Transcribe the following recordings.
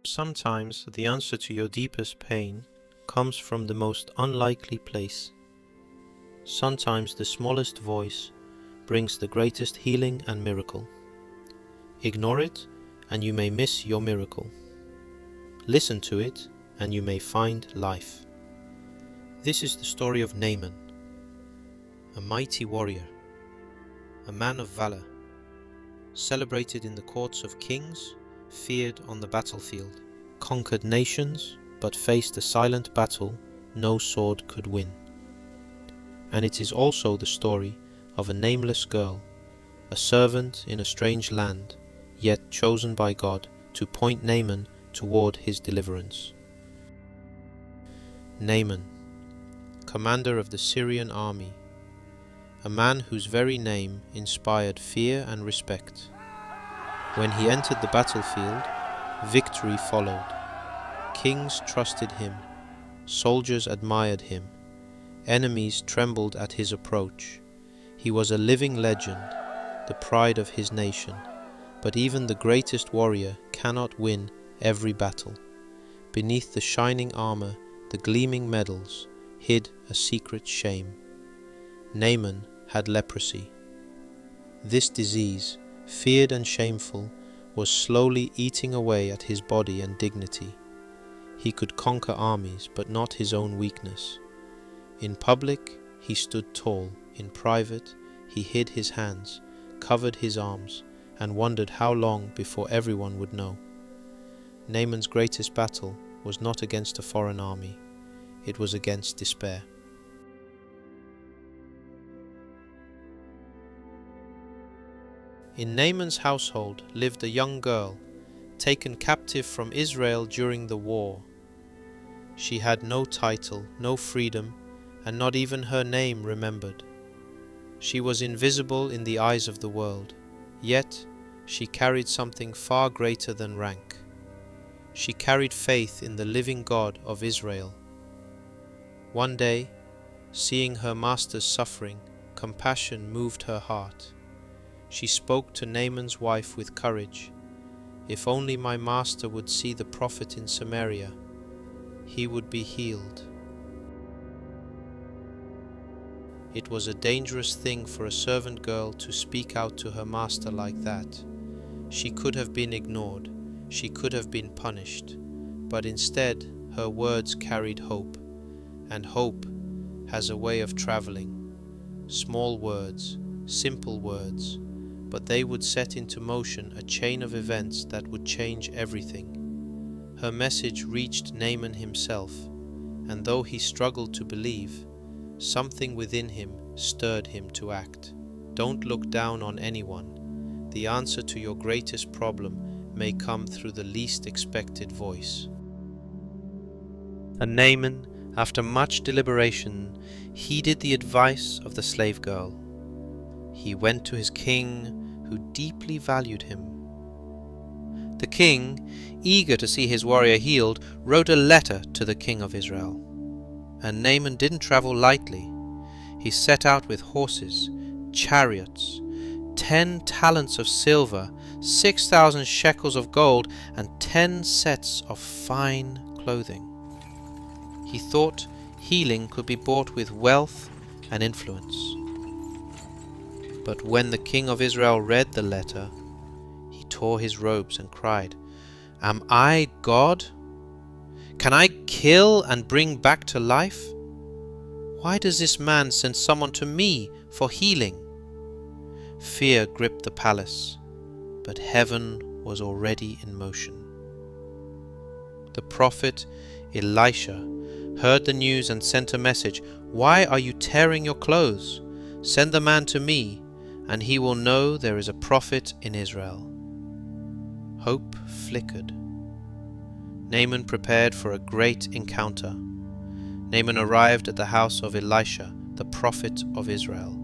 Sometimes the answer to your deepest pain comes from the most unlikely place. Sometimes the smallest voice brings the greatest healing and miracle. Ignore it, and you may miss your miracle. Listen to it, and you may find life. This is the story of Naaman, a mighty warrior, a man of valor, celebrated in the courts of kings, feared on the battlefield, conquered nations, but faced a silent battle no sword could win. And it is also the story of a nameless girl, a servant in a strange land, yet chosen by God to point Naaman toward his deliverance. Naaman, commander of the Syrian army, a man whose very name inspired fear and respect. When he entered the battlefield, victory followed. Kings trusted him, soldiers admired him, enemies trembled at his approach. He was a living legend, the pride of his nation. But even the greatest warrior cannot win every battle. Beneath the shining armor, the gleaming medals, hid a secret shame. Naaman had leprosy. This disease, feared and shameful, was slowly eating away at his body and dignity. He could conquer armies, but not his own weakness. In public, he stood tall. In private, he hid his hands, covered his arms, and wondered how long before everyone would know. Naaman's greatest battle was not against a foreign army. It was against despair. In Naaman's household lived a young girl, taken captive from Israel during the war. She had no title, no freedom, and not even her name remembered. She was invisible in the eyes of the world, yet she carried something far greater than rank. She carried faith in the living God of Israel. One day, seeing her master's suffering, compassion moved her heart. She spoke to Naaman's wife with courage. "If only my master would see the prophet in Samaria, he would be healed." It was a dangerous thing for a servant girl to speak out to her master like that. She could have been ignored, she could have been punished, but instead her words carried hope, and hope has a way of traveling. Small words, simple words, but they would set into motion a chain of events that would change everything. Her message reached Naaman himself, and though he struggled to believe, something within him stirred him to act. Don't look down on anyone. The answer to your greatest problem may come through the least expected voice. And Naaman, after much deliberation, heeded the advice of the slave girl. He went to his king, who deeply valued him. The king, eager to see his warrior healed, wrote a letter to the king of Israel. And Naaman didn't travel lightly. He set out with horses, chariots, 10 talents of silver, 6,000 shekels of gold, and 10 sets of fine clothing. He thought healing could be bought with wealth and influence. But when the king of Israel read the letter, he tore his robes and cried, "Am I God? Can I kill and bring back to life? Why does this man send someone to me for healing?" Fear gripped the palace, but heaven was already in motion. The prophet Elisha heard the news and sent a message, "Why are you tearing your clothes? Send the man to me, and he will know there is a prophet in Israel." Hope flickered. Naaman prepared for a great encounter. Naaman arrived at the house of Elisha, the prophet of Israel.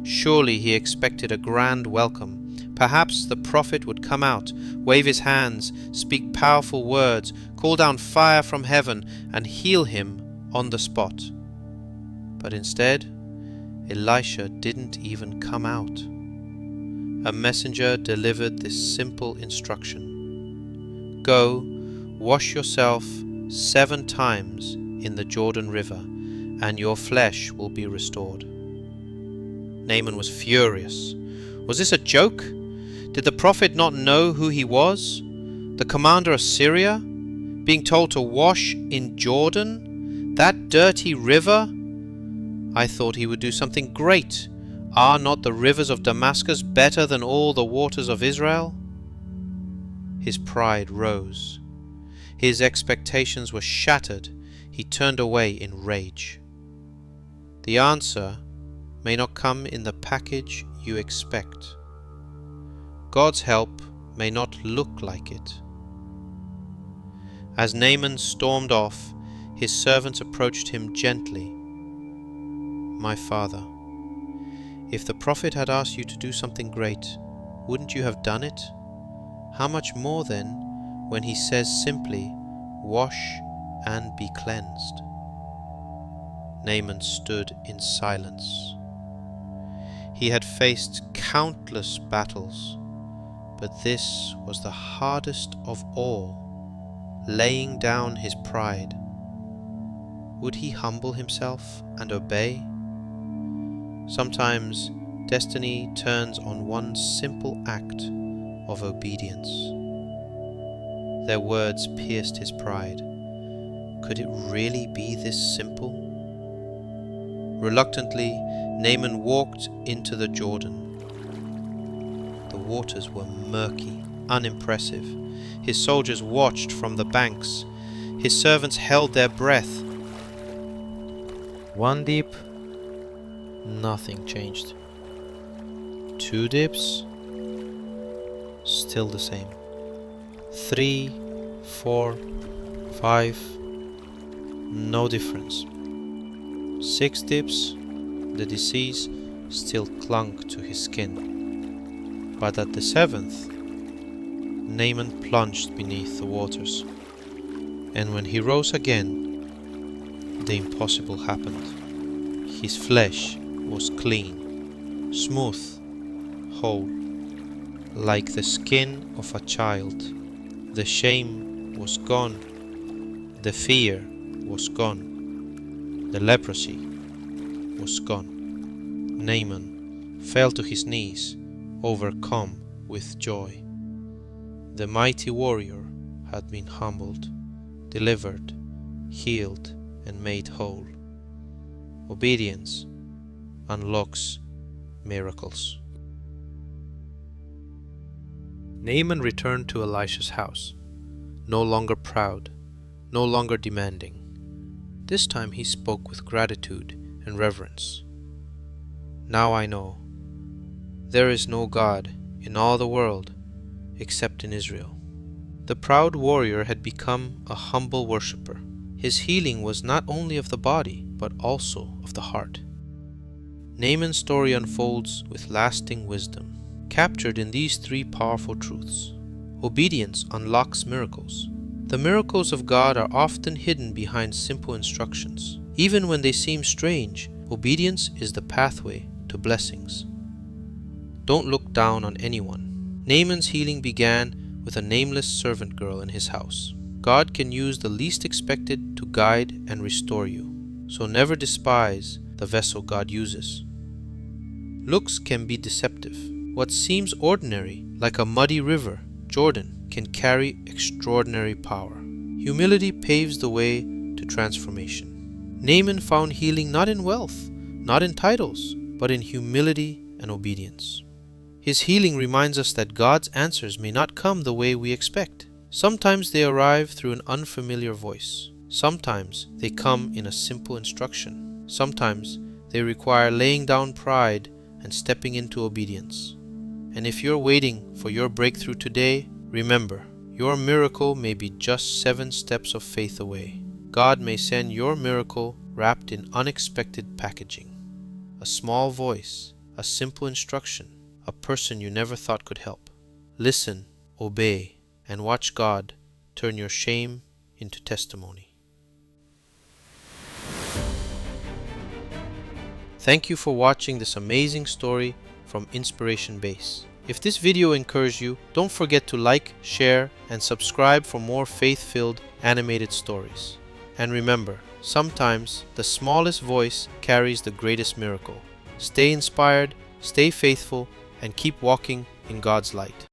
Surely he expected a grand welcome. Perhaps the prophet would come out, wave his hands, speak powerful words, call down fire from heaven, and heal him on the spot. But instead, Elisha didn't even come out. A messenger delivered this simple instruction: "Go, "Wash yourself 7 times in the Jordan River, and your flesh will be restored." Naaman was furious. Was this a joke? Did the prophet not know who he was? The commander of Syria? Being told to wash in Jordan? That dirty river? I thought he would do something great. Are not the rivers of Damascus better than all the waters of Israel? His pride rose. His expectations were shattered. He turned away in rage. The answer may not come in the package you expect. God's help may not look like it. As Naaman stormed off, his servants approached him gently. "My father, if the prophet had asked you to do something great, wouldn't you have done it? How much more then when he says simply, 'Wash and be cleansed'?" Naaman stood in silence. He had faced countless battles, but this was the hardest of all, laying down his pride. Would he humble himself and obey? Sometimes destiny turns on one simple act of obedience. Their words pierced his pride. Could it really be this simple? Reluctantly, Naaman walked into the Jordan. The waters were murky, unimpressive. His soldiers watched from the banks. His servants held their breath. 1 dip, nothing changed. 2 dips, still the same. 3, 4, 5, no difference. 6 dips, the disease still clung to his skin. But at the 7th, Naaman plunged beneath the waters. And when he rose again, the impossible happened. His flesh was clean, smooth, whole, like the skin of a child. The shame was gone. The fear was gone. The leprosy was gone. Naaman fell to his knees, overcome with joy. The mighty warrior had been humbled, delivered, healed, and made whole. Obedience unlocks miracles. Naaman returned to Elisha's house, no longer proud, no longer demanding. This time he spoke with gratitude and reverence. "Now I know there is no God in all the world except in Israel." The proud warrior had become a humble worshipper. His healing was not only of the body, but also of the heart. Naaman's story unfolds with lasting wisdom, captured in these 3 powerful truths. Obedience unlocks miracles. The miracles of God are often hidden behind simple instructions. Even when they seem strange, obedience is the pathway to blessings. Don't look down on anyone. Naaman's healing began with a nameless servant girl in his house. God can use the least expected to guide and restore you, so never despise the vessel God uses. Looks can be deceptive. What seems ordinary, like a muddy river, Jordan, can carry extraordinary power. Humility paves the way to transformation. Naaman found healing not in wealth, not in titles, but in humility and obedience. His healing reminds us that God's answers may not come the way we expect. Sometimes they arrive through an unfamiliar voice. Sometimes they come in a simple instruction. Sometimes they require laying down pride and stepping into obedience. And if you're waiting for your breakthrough today, remember, your miracle may be just 7 steps of faith away. God may send your miracle wrapped in unexpected packaging. A small voice, a simple instruction, a person you never thought could help. Listen, obey, and watch God turn your shame into testimony. Thank you for watching this amazing story from Inspiration Base. If this video encouraged you, don't forget to like, share, and subscribe for more faith-filled animated stories. And remember, sometimes the smallest voice carries the greatest miracle. Stay inspired, stay faithful, and keep walking in God's light.